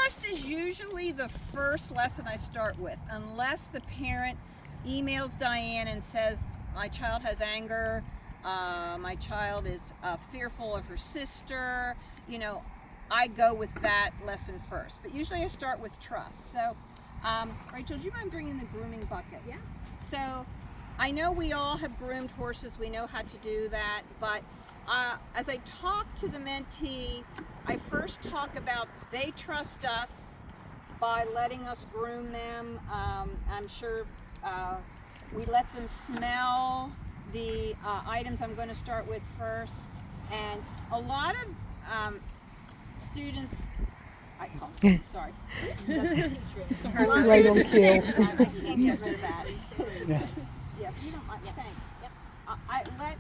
Trust is usually the first lesson I start with, unless the parent emails Diane and says, my child has anger, my child is fearful of her sister, you know, I go with that lesson first. But usually I start with trust. So, Rachel, do you mind bringing the grooming bucket? Yeah. So, I know we all have groomed horses, we know how to do that, but as I talk to the mentee, I first talk about they trust us by letting us groom them. I'm sure we let them smell the items I'm going to start with first. And a lot of students, I call them, sorry. Right on cue. I can't get rid of that. Yeah. Yeah, if you don't mind, thanks. Yep. I let,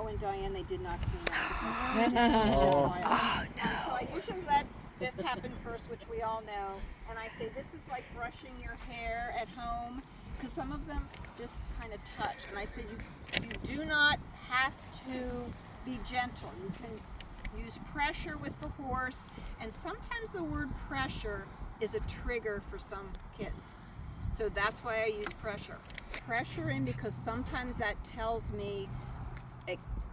and Diane, they did not clean up. Oh. So I usually let this happen first, which we all know, and I say this is like brushing your hair at home, because some of them just kind of touch, and I said you do not have to be gentle. You can use pressure with the horse, and sometimes the word pressure is a trigger for some kids. So that's why I use pressure. Pressure in, because sometimes that tells me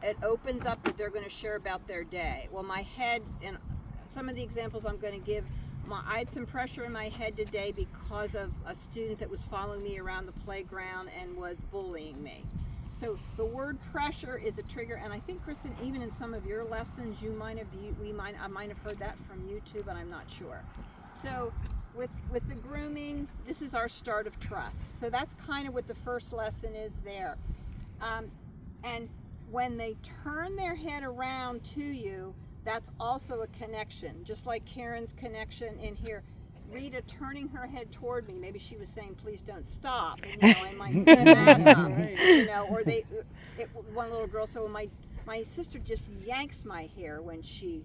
it opens up that they're going to share about their day. Well, my head, and some of the examples I'm going to give, I had some pressure in my head today because of a student that was following me around the playground and was bullying me. So the word pressure is a trigger, and I think, Kristen, even in some of your lessons, I might have heard that from you too, but I'm not sure. So with the grooming, this is our start of trust. So that's kind of what the first lesson is there. And when they turn their head around to you, that's also a connection, just like Karen's connection in here. Rita turning her head toward me, maybe she was saying, please don't stop, and, you know, I might you know, or one little girl said, well, my sister just yanks my hair when she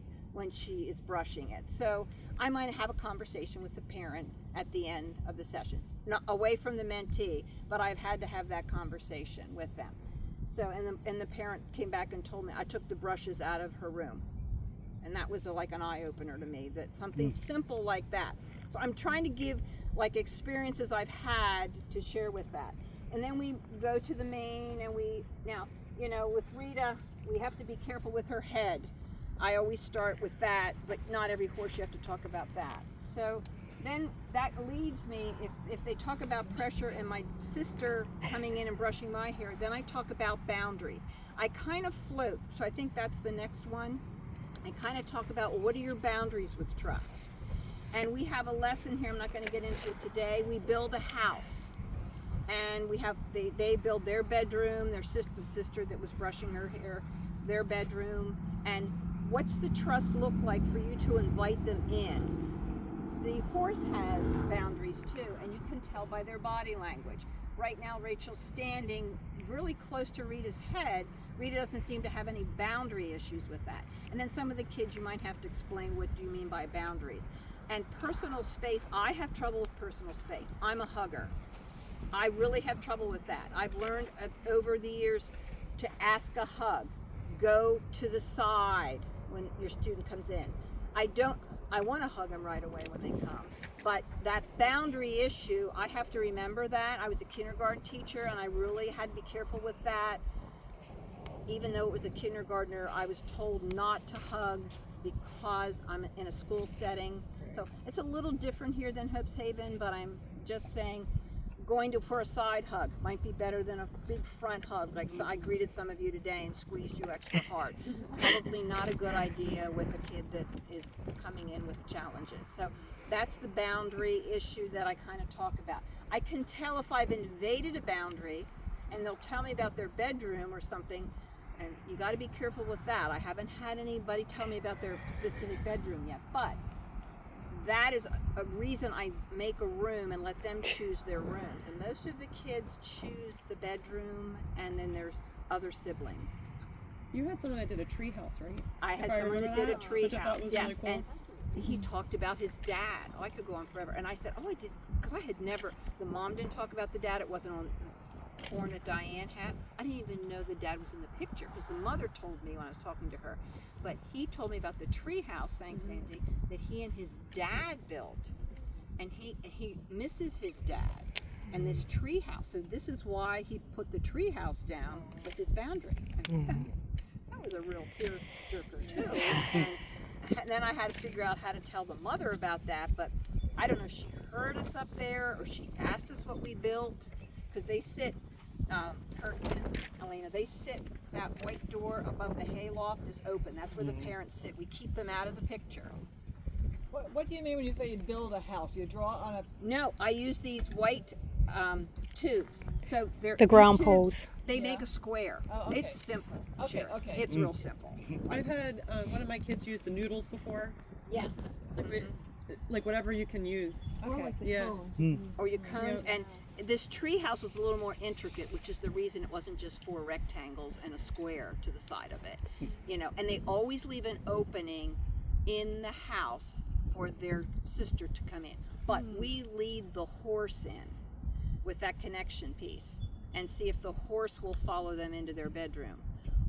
is brushing it. So I might have a conversation with the parent at the end of the session, not away from the mentee, but I've had to have that conversation with them. So, and the parent came back and told me I took the brushes out of her room. And that was like an eye-opener to me, that something simple like that. So I'm trying to give like experiences I've had to share with that. And then we go to the main, and now, you know, with Rita, we have to be careful with her head. I always start with that, but not every horse you have to talk about that. So then that leads me, if they talk about pressure and my sister coming in and brushing my hair, then I talk about boundaries. I kind of float, so I think that's the next one. I kind of talk about, well, what are your boundaries with trust? And we have a lesson here, I'm not going to get into it today. We build a house, and they build their bedroom, the sister that was brushing her hair, their bedroom, and what's the trust look like for you to invite them in? The horse has boundaries too, and you can tell by their body language. Right now, Rachel's standing really close to Rita's head. Rita doesn't seem to have any boundary issues with that. And then some of the kids, you might have to explain what do you mean by boundaries. And personal space, I have trouble with personal space. I'm a hugger. I really have trouble with that. I've learned over the years to ask a hug. Go to the side when your student comes in. I want to hug them right away when they come. But that boundary issue, I have to remember that. I was a kindergarten teacher, and I really had to be careful with that. Even though it was a kindergartner, I was told not to hug because I'm in a school setting. So it's a little different here than Hope's Haven, but I'm just saying going for a side hug might be better than a big front hug. Like, so I greeted some of you today and squeezed you extra hard. Probably not a good idea with a kid that is coming in with challenges. So that's the boundary issue that I kind of talk about. I can tell if I've invaded a boundary, and they'll tell me about their bedroom or something, and you got to be careful with that. I haven't had anybody tell me about their specific bedroom yet, but that is a reason I make a room and let them choose their rooms. And most of the kids choose the bedroom, and then there's other siblings. You had someone that did a tree house, right? I had someone that did a tree house, yes. Really cool. And he talked about his dad. Oh, I could go on forever. And I said, oh, I did, because I had never, the mom didn't talk about the dad. It wasn't on horn that Diane had. I didn't even know the dad was in the picture because the mother told me when I was talking to her. But he told me about the tree house, thanks Angie, that he and his dad built. And he misses his dad and this tree house. So this is why he put the tree house down with his boundary. That was a real tear jerker too. And then I had to figure out how to tell the mother about that, but I don't know if she heard us up there or she asked us what we built, because they sit, Kurt and Elena, they sit, that white door above the hayloft is open. That's where the parents sit. We keep them out of the picture. What do you mean when you say you build a house? You draw on a... No, I use these white tubes. So they're The ground these tubes, poles. They make a square. Oh, okay. It's simple. Okay, Sharon. okay. It's real simple. I've had one of my kids use the noodles before. Yes. Like whatever you can use. Okay. Yeah. Or you cones, and this tree house was a little more intricate, which is the reason it wasn't just 4 rectangles and a square to the side of it. You know, and they always leave an opening in the house for their sister to come in. But we lead the horse in with that connection piece and see if the horse will follow them into their bedroom,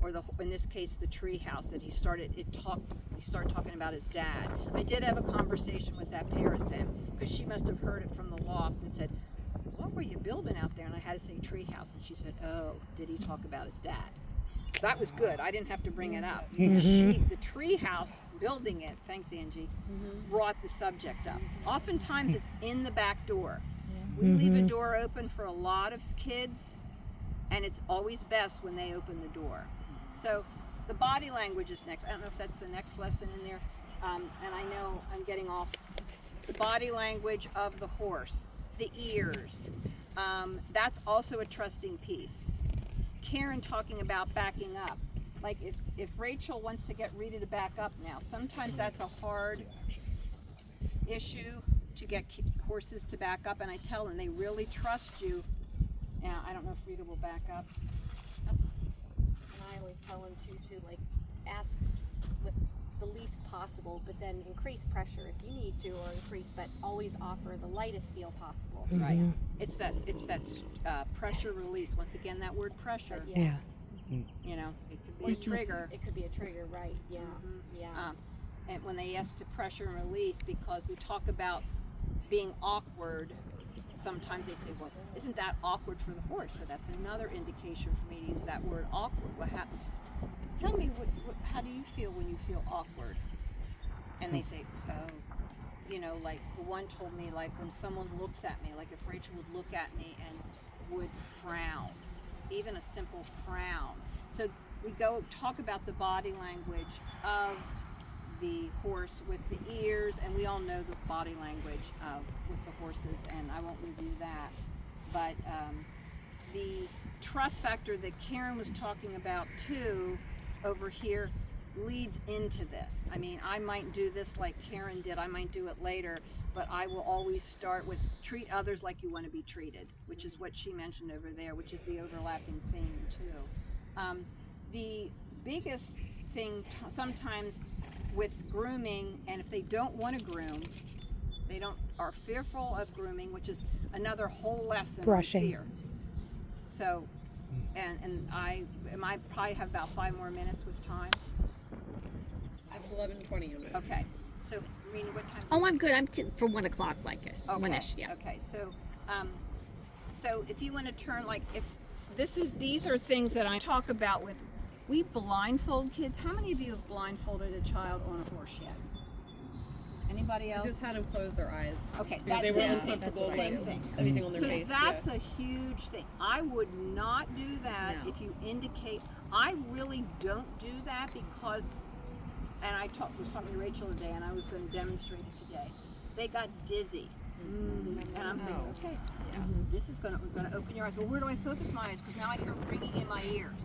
or in this case the tree house that he started talking about his dad. I did have a conversation with that parent then, because she must have heard it from the loft and said, what were you building out there? And I had to say tree house, and she said, oh, did he talk about his dad? That was good. I didn't have to bring it up. The tree house, building it, thanks Angie, brought the subject up. Oftentimes it's in the back door. We leave a door open for a lot of kids, and it's always best when they open the door. So the body language is next. I don't know if that's the next lesson in there, and I know I'm getting off. The body language of the horse, the ears, that's also a trusting piece. Karen talking about backing up. Like if Rachel wants to get Rita to back up now, sometimes that's a hard issue to get horses to back up, and I tell them they really trust you. Now, I don't know if Rita will back up. And I always tell them too, Sue, like ask with the least possible, but then increase pressure if you need to, or increase, but always offer the lightest feel possible. Right. It's that pressure release. Once again, that word pressure. Yeah. You know, it could be a trigger. It could be a trigger, right? Yeah. Yeah. And when they ask to pressure and release, because we talk about being awkward, sometimes they say, well, isn't that awkward for the horse? So that's another indication for me to use that word awkward. Well, tell me, how do you feel when you feel awkward? And they say, oh, you know, like the one told me, like when someone looks at me, like if Rachel would look at me and would frown, even a simple frown. So we go talk about the body language of the horse with the ears, and we all know the body language with the horses, and I won't review that. But the trust factor that Karen was talking about too over here leads into this. I mean, I might do this like Karen did, I might do it later, but I will always start with treat others like you want to be treated, which is what she mentioned over there, which is the overlapping theme too. The biggest thing sometimes with grooming, and if they don't want to groom, are fearful of grooming, which is another whole lesson Brushing. on fear. So, and I probably have about 5 more minutes with time. It's 11:20. Okay. So, Rena, what time? Oh, I'm good. I'm for 1 o'clock, like it. Okay. 1-ish, yeah. Okay. So, so if you want to turn, like, if these are things that I talk about with. We blindfold kids. How many of you have blindfolded a child on a horse yet? Anybody I else? just had them close their eyes. Okay, Because that's they were it. uncomfortable Same with thing. anything on their So face. that's a huge thing. I would not do that if you indicate. I really don't do that because, and was talking to Rachel today, and I was going to demonstrate it today. They got dizzy, and I'm thinking, okay, this is going to open your eyes. Well, where do I focus my eyes? Because now I hear ringing in my ears.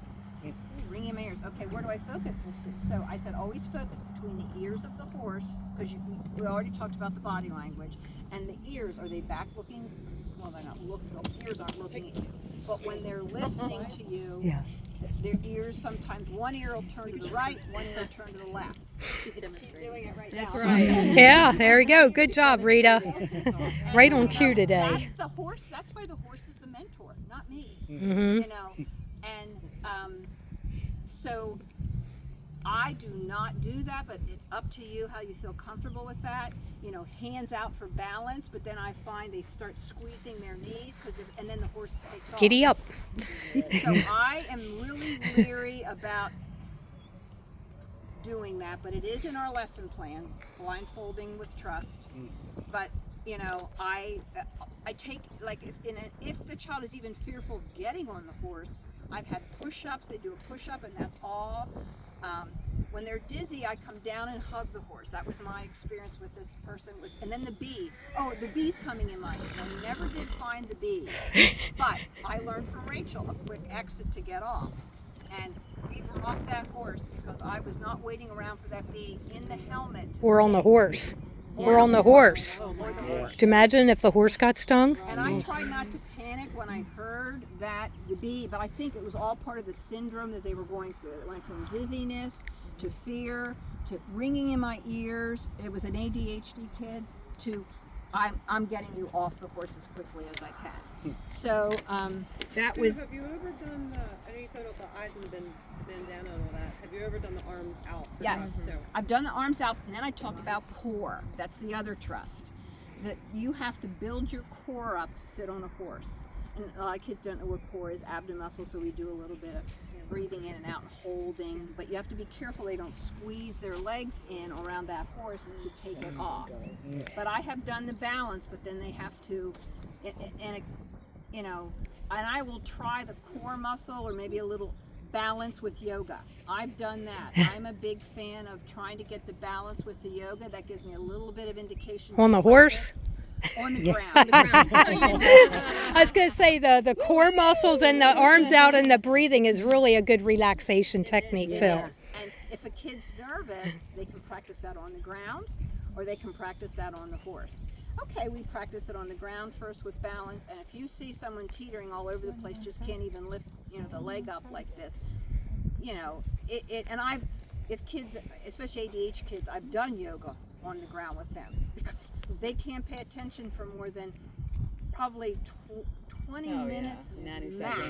Ringing in my ears. Okay, where do I focus? So I said, always focus between the ears of the horse, because we already talked about the body language, and the ears. Are they back looking? Well, they're not looking. The ears aren't looking at you. But when they're listening to you, their ears sometimes one ear will turn to the right, one ear will turn to the left. She's doing it right That's now. right. Yeah, there we go. Good job, Rita. Right on cue today. That's the horse. That's why the horse is the mentor, not me. Mm-hmm. You know, and so I do not do that, but it's up to you how you feel comfortable with that. You know, hands out for balance, but then I find they start squeezing their knees and then the horse takes off. Giddy up. So I am really leery about doing that, but it is in our lesson plan, blindfolding with trust. But you know, I take, like, if the child is even fearful of getting on the horse, I've had push-ups. They do a push-up, and that's all. When they're dizzy, I come down and hug the horse. That was my experience with this person. And then the bee. Oh, the bee's coming in mind. I never did find the bee, but I learned from Rachel a quick exit to get off. And we were off that horse because I was not waiting around for that bee in the helmet. We're on the horse. We're on the horse. Or the horse. Do you imagine if the horse got stung? And I tried not to panic when I heard that the bee, but I think it was all part of the syndrome that they were going through. It went from dizziness to fear to ringing in my ears. It was an ADHD kid to I'm getting you off the horse as quickly as I can. So that Sue, was. have you ever done I know you said about the eyes and the bandana and all that. Have you ever done the arms out for Yes, trust, too? I've done the arms out, and then I talked about core. That's the other trust. That you have to build your core up to sit on a horse. And a lot of kids don't know what core is, abdomen muscle, so we do a little bit of breathing in and out and holding. But you have to be careful they don't squeeze their legs in around that horse to take it off. But I have done the balance, but then they have to, you know, and I will try the core muscle or maybe a little balance with yoga. I've done that. I'm a big fan of trying to get the balance with the yoga. That gives me a little bit of indication. On the just like horse? this. On the ground. I was going to say the core muscles and the arms out and the breathing is really a good relaxation technique too. Yes. And if a kid's nervous, they can practice that on the ground or they can practice that on the horse. Okay, we practice it on the ground first with balance, and if you see someone teetering all over the place, just can't even lift, you know, the leg up like this, you know, if kids, especially ADHD kids, I've done yoga on the ground with them because they can't pay attention for more than probably 20 minutes max.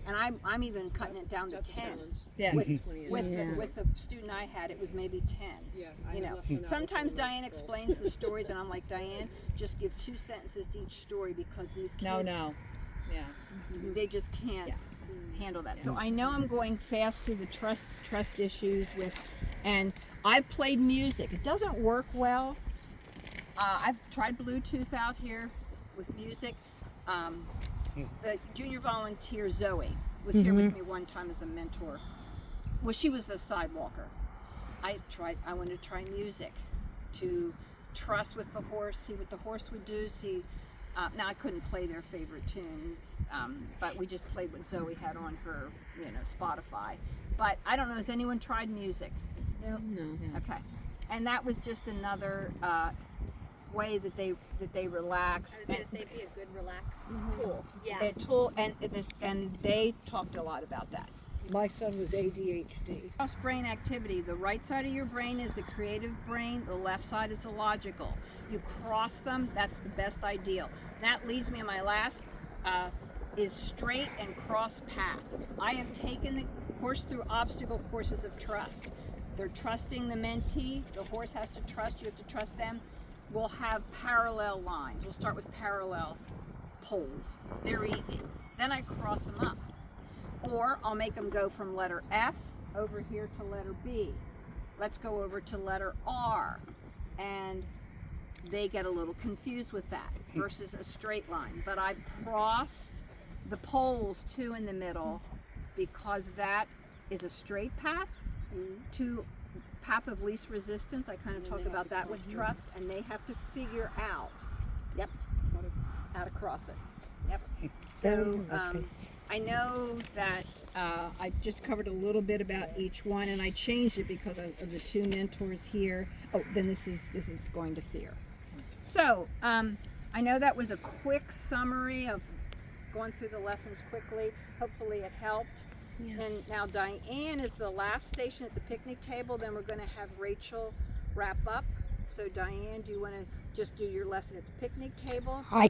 And I'm even cutting it down to That's a 10. challenge. Yes. With the student I had, it was maybe 10. Yeah, You know, sometimes Diane explains the stories, and I'm like, Diane, just give 2 sentences to each story because these kids, No. Yeah. they just can't handle that. So I know I'm going fast through the trust issues and I've played music. It doesn't work well. I've tried Bluetooth out here with music. The junior volunteer Zoe was here with me one time as a mentor. Well, she was a sidewalker. I wanted to try music to trust with the horse, see what the horse would do, now I couldn't play their favorite tunes, but we just played what Zoe had on her, you know, Spotify. But I don't know, has anyone tried music? No. Okay. And that was just another way that they relaxed. I was gonna say be a good relax tool. Yeah. And they talked a lot about that. My son was ADHD. Cross brain activity. The right side of your brain is the creative brain. The left side is the logical. You cross them. That's the best ideal. That leads me to my last is straight and cross path. I have taken the horse through obstacle courses of trust. They're trusting the mentee. The horse has to trust. You have to trust them. We'll have parallel lines. We'll start with parallel poles. They're easy. Then I cross them up. Or I'll make them go from letter F over here to letter B. Let's go over to letter R. And they get a little confused with that versus a straight line. But I've crossed the poles too in the middle because that is a straight path to path of least resistance. I kind of talk about that with trust, and they have to figure out, how to cross it. Yep. So I know that I just covered a little bit about each one, and I changed it because of the 2 mentors here. Oh, then this is going to fear. So I know that was a quick summary of going through the lessons quickly. Hopefully it helped. Yes. And now Diane is the last station at the picnic table. Then we're going to have Rachel wrap up. So Diane, do you want to just do your lesson at the picnic table? I